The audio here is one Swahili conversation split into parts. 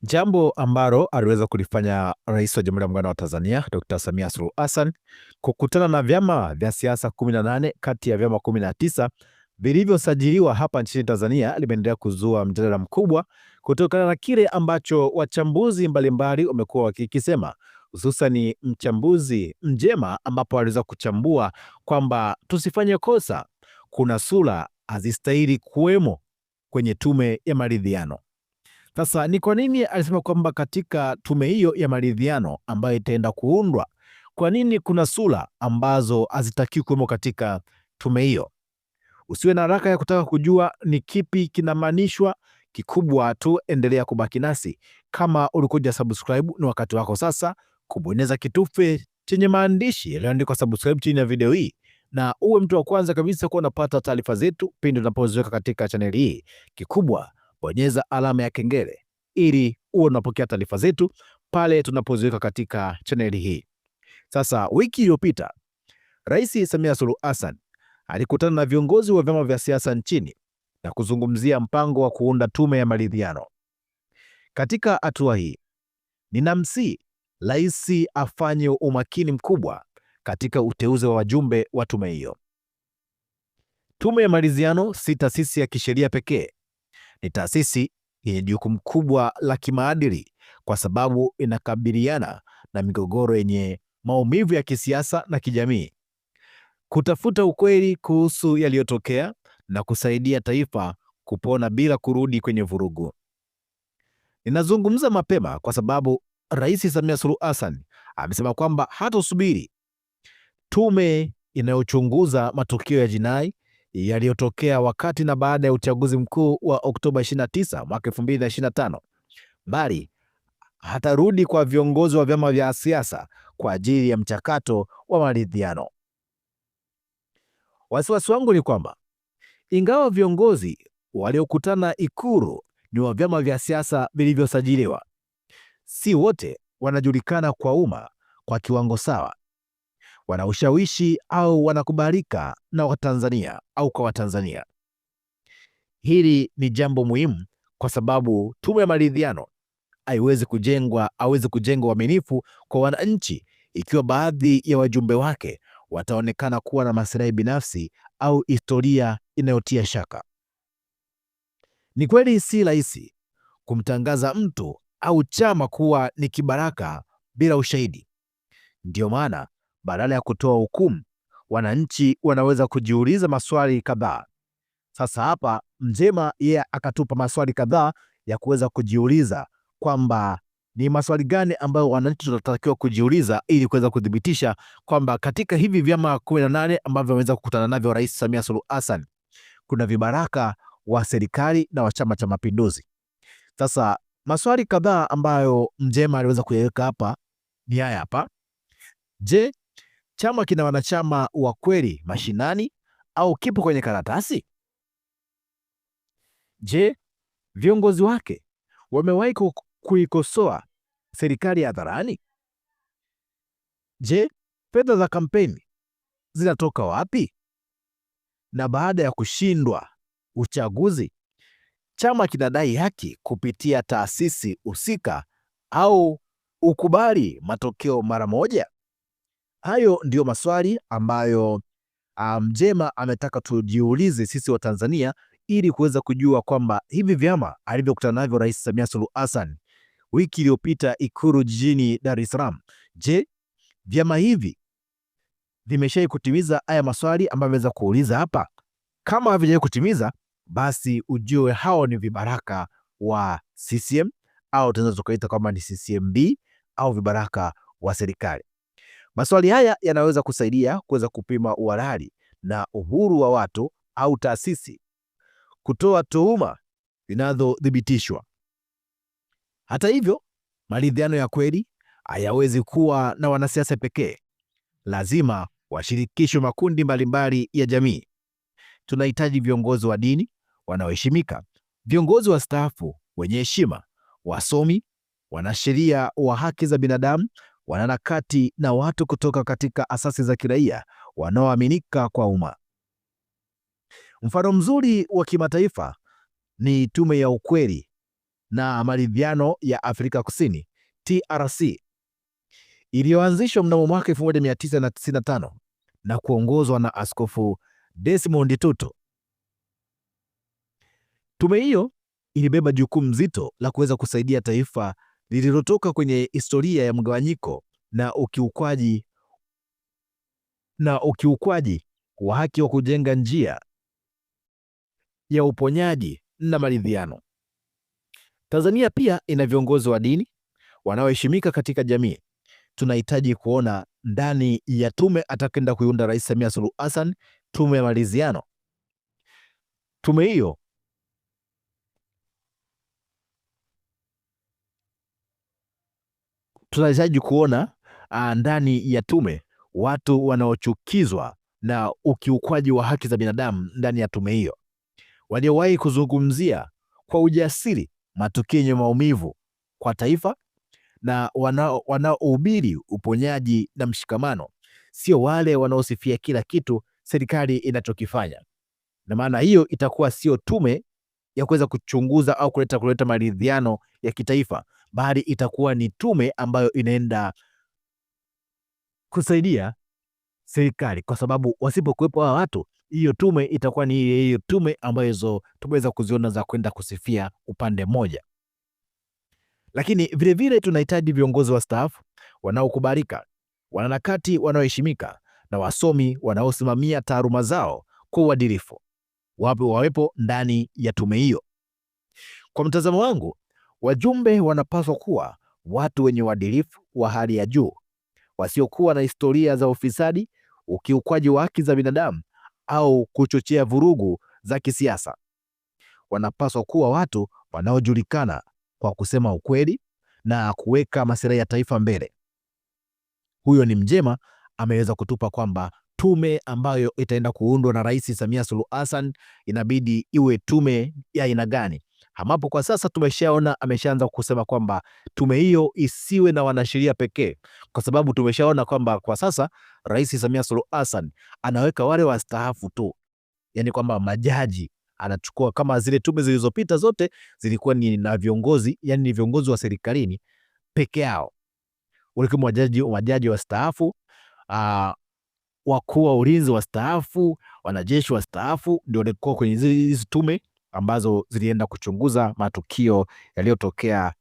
Jambo ambalo aliweza kulifanya Rais wa Jamhuri ya Muungano wa Tanzania Dr. Samia Suluhu Hassan kukutana na vyama vya siasa 18 kati ya vyama 19 vilivyosajiliwa hapa nchini Tanzania limeendelea kuzua mjadala mkubwa kutokana na kile ambacho wachambuzi mbalimbali wamekuwa wakikisema, hususani mchambuzi Mjema ambapo aliweza kuchambua kwamba tusifanye kosa, kuna sura hazistahili kuwemo kwenye tume ya maridhiano. Sasa ni kwa nini alisema kwamba katika tume hiyo ya maridhiano ambayo itaenda kuundwa, kwa nini kuna sura ambazo hazitakiwi kuwemo katika tume hiyo? Usiwe na haraka ya kutaka kujua ni kipi kinamaanishwa. Kikubwa tu endelea kubaki nasi. Kama ulikuja subscribe, ni wakati wako sasa kubonyeza kitufe chenye maandishi yaliyoandikwa subscribe chini ya video hii, na uwe mtu wa kwanza kabisa kuwa unapata taarifa zetu pindi tunapoziweka katika chaneli hii. Kikubwa bonyeza alama ya kengele ili uwe unapokea taarifa zetu pale tunapoziweka katika chaneli hii. Sasa wiki iliyopita Rais Samia Suluhu Hassan alikutana na viongozi wa vyama vya siasa nchini na kuzungumzia mpango wa kuunda tume ya maridhiano. Katika hatua hii, ninamsihi rais afanye umakini mkubwa katika uteuzi wa wajumbe wa tume hiyo. Tume ya maridhiano si taasisi ya kisheria pekee, ni taasisi yenye jukumu kubwa la kimaadili kwa sababu inakabiliana na migogoro yenye maumivu ya kisiasa na kijamii, kutafuta ukweli kuhusu yaliyotokea na kusaidia taifa kupona bila kurudi kwenye vurugu. Ninazungumza mapema kwa sababu Rais Samia Suluhu Hassan amesema kwamba hatasubiri tume inayochunguza matukio ya jinai yaliyotokea wakati na baada ya uchaguzi mkuu wa Oktoba 29 mwaka 2025, bali hatarudi kwa viongozi wa vyama vya siasa kwa ajili ya mchakato wa maridhiano. Wasiwasi wangu ni kwamba ingawa viongozi waliokutana Ikulu ni wa vyama vya siasa vilivyosajiliwa, si wote wanajulikana kwa umma kwa kiwango sawa, wana ushawishi au wanakubalika na Watanzania au kwa Watanzania. Hili ni jambo muhimu kwa sababu tume ya maridhiano haiwezi kujengwa uaminifu kwa wananchi ikiwa baadhi ya wajumbe wake wataonekana kuwa na maslahi binafsi au historia inayotia shaka. Ni kweli si rahisi kumtangaza mtu au chama kuwa ni kibaraka bila ushahidi. Ndio maana badala ya kutoa hukumu, wananchi wanaweza kujiuliza maswali kadhaa. Sasa hapa Mjema yeye akatupa maswali kadhaa ya kuweza kujiuliza kwamba ni maswali gani ambayo wananchi tunatakiwa kujiuliza ili kuweza kudhibitisha kwamba katika hivi vyama 18 ambavyo wameweza kukutana navyo Rais Samia Suluhu Hassan kuna vibaraka wa serikali na wa Chama cha Mapinduzi. Sasa maswali kadhaa ambayo Mjema aliweza kuyaweka hapa ni haya hapa. Je, chama kina wanachama wa kweli mashinani au kipo kwenye karatasi? Je, viongozi wake wamewahi kuikosoa serikali hadharani? Je, fedha za kampeni zinatoka wapi? Na baada ya kushindwa uchaguzi, chama kinadai haki kupitia taasisi husika au ukubali matokeo mara moja? Hayo ndio maswali ambayo Mjema ametaka tujiulize sisi wa Tanzania ili kuweza kujua kwamba hivi vyama alivyokutana navyo Rais Samia Suluhu Hassan wiki iliyopita Ikulu jijini Dar es Salaam, je, vyama hivi vimeshawahi kutimiza haya maswali ambayo ameweza kuuliza hapa? Kama havijawahi kutimiza, basi ujue hao ni vibaraka wa CCM au tunaweza tukaita kama ni CCMB au vibaraka wa serikali. Maswali haya yanaweza kusaidia kuweza kupima uhalali na uhuru wa watu au taasisi kutoa tuhuma zinazothibitishwa. Hata hivyo, maridhiano ya kweli hayawezi kuwa na wanasiasa pekee. Lazima washirikishwe makundi mbalimbali ya jamii. Tunahitaji viongozi wa dini wanaoheshimika, viongozi wastaafu wenye heshima, wasomi, wanasheria wa haki za binadamu, wanaharakati na watu kutoka katika asasi za kiraia wanaoaminika kwa umma. Mfano mzuri wa kimataifa ni tume ya ukweli na Maridhiano ya Afrika Kusini TRC, iliyoanzishwa mnamo mwaka 1995 na kuongozwa na Askofu Desmond Tutu. Tume hiyo ilibeba jukumu zito la kuweza kusaidia taifa lililotoka kwenye historia ya mgawanyiko na ukiukwaji wa haki wa kujenga njia ya uponyaji na maridhiano. Tanzania pia ina viongozi wa dini wanaoheshimika katika jamii. Tunahitaji kuona ndani ya tume atakenda kuiunda Rais Samia Suluhu Hassan, tume ya maridhiano. Tume hiyo tunahitaji kuona ndani ya tume watu wanaochukizwa na ukiukwaji wa haki za binadamu ndani ya tume hiyo, waliowahi kuzungumzia kwa ujasiri matukio yenye maumivu kwa taifa na wanaohubiri uponyaji na mshikamano, sio wale wanaosifia kila kitu serikali inachokifanya. Na maana hiyo itakuwa sio tume ya kuweza kuchunguza au kuleta maridhiano ya kitaifa, bali itakuwa ni tume ambayo inaenda kusaidia serikali, kwa sababu wasipokuwepo hawa watu, hiyo tume itakuwa ni hiyo tume ambazo tumeweza kuziona za kwenda kusifia upande mmoja. Lakini vilevile tunahitaji viongozi wastaafu wanaokubalika, wanaharakati wanaoheshimika na wasomi wanaosimamia taaluma zao kwa uadilifu, wawepo ndani ya tume hiyo. Kwa mtazamo wangu, wajumbe wanapaswa kuwa watu wenye uadilifu wa hali ya juu, wasiokuwa na historia za ufisadi, ukiukwaji wa haki za binadamu au kuchochea vurugu za kisiasa. Wanapaswa kuwa watu wanaojulikana kwa kusema ukweli na kuweka maslahi ya taifa mbele. Huyo ni Mjema ameweza kutupa kwamba tume ambayo itaenda kuundwa na Rais Samia Suluhu Hassan inabidi iwe tume ya aina gani, ambapo kwa sasa tumeshaona ameshaanza kusema kwamba tume hiyo isiwe na wanasheria pekee, kwa sababu tumeshaona kwamba kwa sasa Rais Samia Suluhu Hassan anaweka wale wastaafu tu, yani kwamba majaji anachukua, kama zile tume zilizopita zote zilikuwa ni na viongozi, yani ni viongozi wa serikalini peke yao, walikuwa majaji wastaafu, wakuu wa ulinzi wastaafu, wanajeshi wastaafu, ndio walikuwa kwenye hizi tume ambazo zilienda kuchunguza matukio yaliyotokea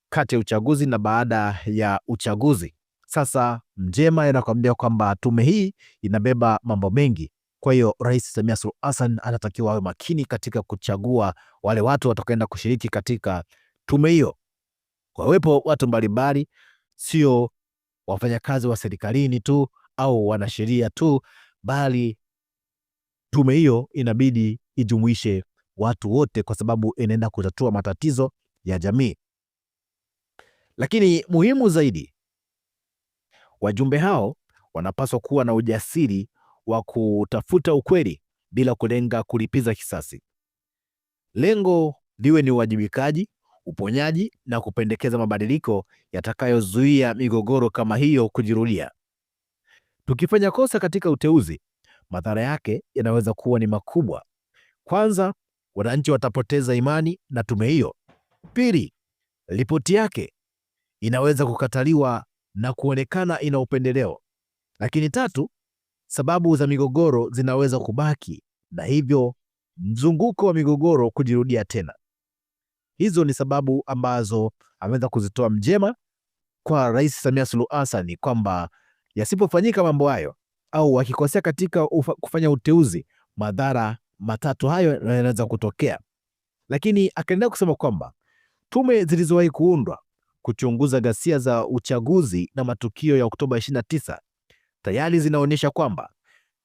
kati ya uchaguzi na baada ya uchaguzi. Sasa Mjema anakuambia kwamba tume hii inabeba mambo mengi. Kwa hiyo Rais Samia Suluhu Hassan anatakiwa awe makini katika kuchagua wale watu watakaoenda kushiriki katika tume hiyo. Kwa wepo watu mbalimbali, sio wafanyakazi wa serikalini tu au wanasheria tu, bali tume hiyo inabidi ijumuishe watu wote, kwa sababu inaenda kutatua matatizo ya jamii. Lakini muhimu zaidi, wajumbe hao wanapaswa kuwa na ujasiri wa kutafuta ukweli bila kulenga kulipiza kisasi. Lengo liwe ni uwajibikaji, uponyaji na kupendekeza mabadiliko yatakayozuia migogoro kama hiyo kujirudia. Tukifanya kosa katika uteuzi, madhara yake yanaweza kuwa ni makubwa. Kwanza, wananchi watapoteza imani na tume hiyo. Pili, ripoti yake inaweza kukataliwa na kuonekana ina upendeleo. Lakini tatu, sababu za migogoro zinaweza kubaki na hivyo mzunguko wa migogoro kujirudia tena. Hizo ni sababu ambazo ameweza kuzitoa Mjema kwa Rais Samia Suluhu Hassan, kwamba yasipofanyika mambo hayo au wakikosea katika kufanya uteuzi, madhara matatu hayo yanaweza kutokea. Lakini akaendelea kusema kwamba tume zilizowahi kuundwa kuchunguza ghasia za uchaguzi na matukio ya Oktoba 29 tayari zinaonyesha kwamba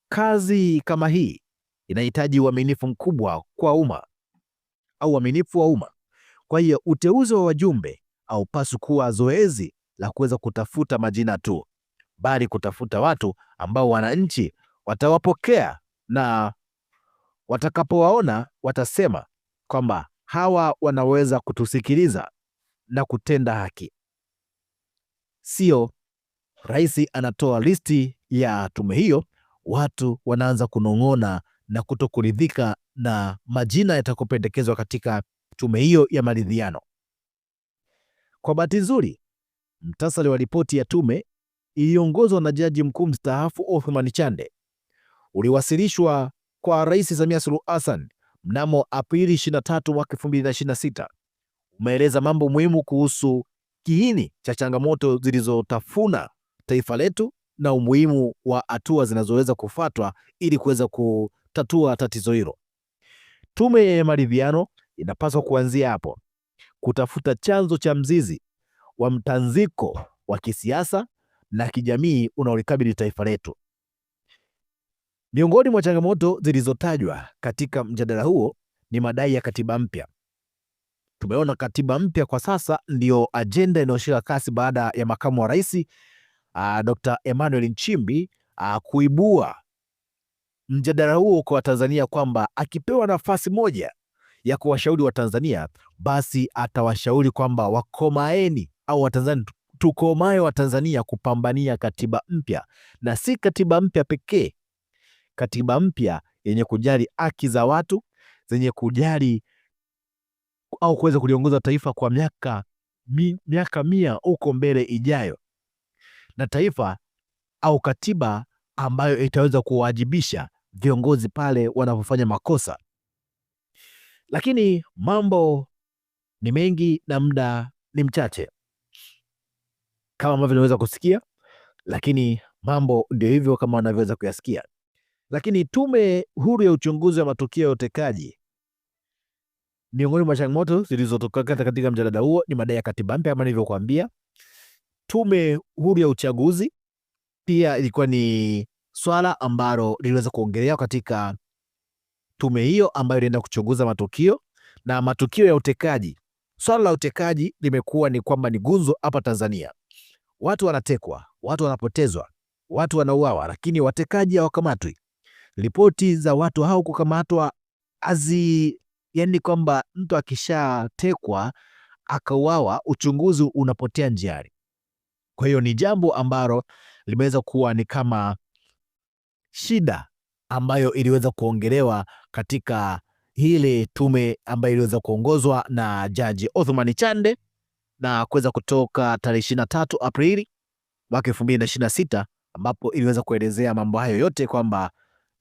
kazi kama hii inahitaji uaminifu mkubwa kwa umma au uaminifu wa umma. Kwa hiyo uteuzi wa wajumbe haupaswi kuwa zoezi la kuweza kutafuta majina tu, bali kutafuta watu ambao wananchi watawapokea na watakapowaona watasema kwamba hawa wanaweza kutusikiliza na kutenda haki. Sio rais anatoa listi ya tume hiyo, watu wanaanza kunong'ona na kutokuridhika na majina yatakopendekezwa katika tume hiyo ya maridhiano. Kwa bahati nzuri, mtasari wa ripoti ya tume iliongozwa na Jaji Mkuu mstaafu Othman Chande uliwasilishwa kwa Rais Samia Suluhu Hassan mnamo Aprili 23 mwaka 2026. Umeeleza mambo muhimu kuhusu kiini cha changamoto zilizotafuna taifa letu na umuhimu wa hatua zinazoweza kufuatwa ili kuweza kutatua tatizo hilo. Tume ya maridhiano inapaswa kuanzia hapo, kutafuta chanzo cha mzizi wa mtanziko wa kisiasa na kijamii unaolikabili taifa letu. Miongoni mwa changamoto zilizotajwa katika mjadala huo ni madai ya katiba mpya. Tumeona katiba mpya kwa sasa ndio ajenda inayoshika kasi baada ya makamu wa rais Dr. Emmanuel Nchimbi kuibua mjadala huo kwa Tanzania kwamba akipewa nafasi moja ya kuwashauri wa Tanzania basi atawashauri kwamba wakomaeni au Watanzania tukomae wa Tanzania kupambania katiba mpya, na si katiba mpya pekee, katiba mpya yenye kujali haki za watu, zenye kujali au kuweza kuliongoza taifa kwa miaka 100 huko mbele ijayo, na taifa au katiba ambayo itaweza kuwajibisha viongozi pale wanapofanya makosa. Lakini mambo ni mengi na muda ni mchache kama ambavyo tunaweza kusikia, lakini mambo ndio hivyo kama wanavyoweza kuyasikia. Lakini tume huru ya uchunguzi wa matukio ya utekaji, miongoni mwa changamoto zilizotokea katika mjadala huo ni madai ya katiba mpya kama nilivyokuambia. Tume huru ya uchaguzi pia ilikuwa ni swala ambalo liliweza kuongelewa katika tume hiyo ambayo ilienda kuchunguza matukio ya utekaji. Swala la utekaji limekuwa ni kwamba ni gunzo hapa Tanzania. Watu wanatekwa, watu wanapotezwa, watu wanauawa, lakini watekaji hawakamatwi. Ripoti za watu hao kukamatwa yani kwamba mtu akishatekwa akauawa, uchunguzi unapotea njiani. Kwa hiyo ni jambo ambalo limeweza kuwa ni kama shida ambayo iliweza kuongelewa katika ile tume ambayo iliweza kuongozwa na Jaji Othman Chande na kuweza kutoka tarehe 23 Aprili mwaka 2026, ambapo iliweza kuelezea mambo hayo yote kwamba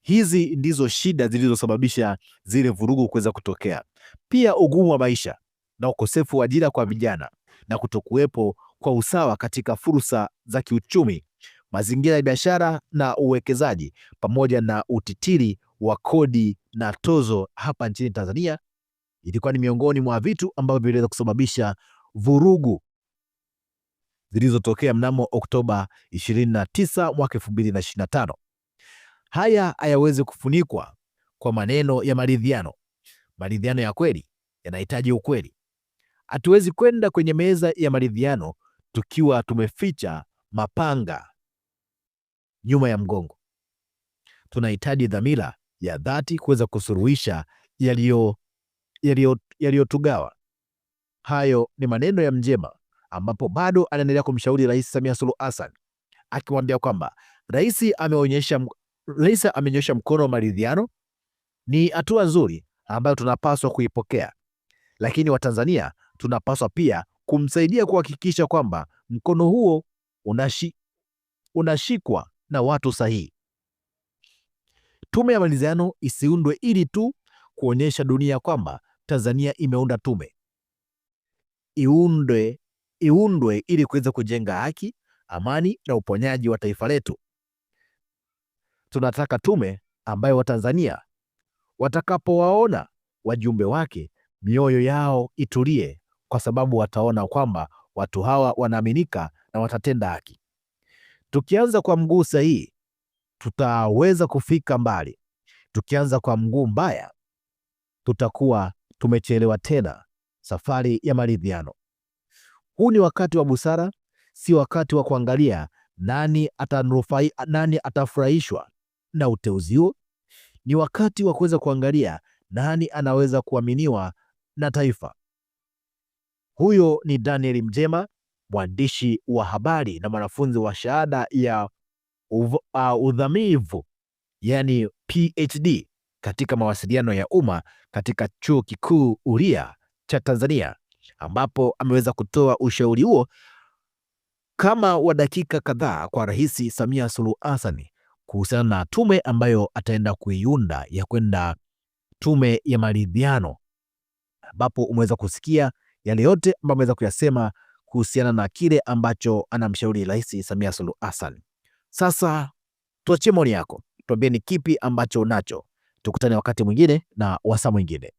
hizi ndizo shida zilizosababisha zile vurugu kuweza kutokea. Pia ugumu wa maisha na ukosefu wa ajira kwa vijana na kutokuwepo kwa usawa katika fursa za kiuchumi, mazingira ya biashara na uwekezaji, pamoja na utitiri wa kodi na tozo hapa nchini Tanzania ilikuwa ni miongoni mwa vitu ambavyo viliweza kusababisha vurugu zilizotokea mnamo Oktoba 29 mwaka 2025. Haya hayawezi kufunikwa kwa maneno ya maridhiano. Maridhiano ya kweli yanahitaji ukweli. Hatuwezi kwenda kwenye meza ya maridhiano tukiwa tumeficha mapanga nyuma ya mgongo. Tunahitaji dhamira ya dhati kuweza kusuluhisha yaliyotugawa. Hayo ni maneno ya Mjema, ambapo bado anaendelea kumshauri Rais Samia Suluhu Hassan, akimwambia kwamba rais amenyosha mkono wa maridhiano. Ni hatua nzuri ambayo tunapaswa kuipokea, lakini Watanzania tunapaswa pia kumsaidia kuhakikisha kwamba mkono huo unashikwa na watu sahihi. Tume ya maridhiano isiundwe ili tu kuonyesha dunia kwamba Tanzania imeunda tume. Iundwe ili kuweza kujenga haki, amani na uponyaji wa taifa letu. Tunataka tume ambayo Watanzania watakapowaona wajumbe wake mioyo yao itulie, kwa sababu wataona kwamba watu hawa wanaaminika na watatenda haki. Tukianza kwa mguu sahihi, tutaweza kufika mbali. Tukianza kwa mguu mbaya, tutakuwa tumechelewa tena safari ya maridhiano. Huu ni wakati wa busara, si wakati wa kuangalia nani atafurahishwa na uteuzi huo. Ni wakati wa kuweza kuangalia nani anaweza kuaminiwa na taifa. Huyo ni Daniel Mjema, mwandishi wa habari na mwanafunzi wa shahada ya udhamivu, yani PhD katika mawasiliano ya umma katika Chuo Kikuu Huria cha Tanzania, ambapo ameweza kutoa ushauri huo kama wa dakika kadhaa kwa Rais Samia Suluhu Hassan kuhusiana na tume ambayo ataenda kuiunda ya kwenda tume ya maridhiano, ambapo umeweza kusikia yale yote ambayo ameweza kuyasema kuhusiana na kile ambacho anamshauri Rais Samia Suluhu Hassan. Sasa tuachie maoni yako, tuambie ni kipi ambacho unacho. Tukutane wakati mwingine na wasaa mwingine.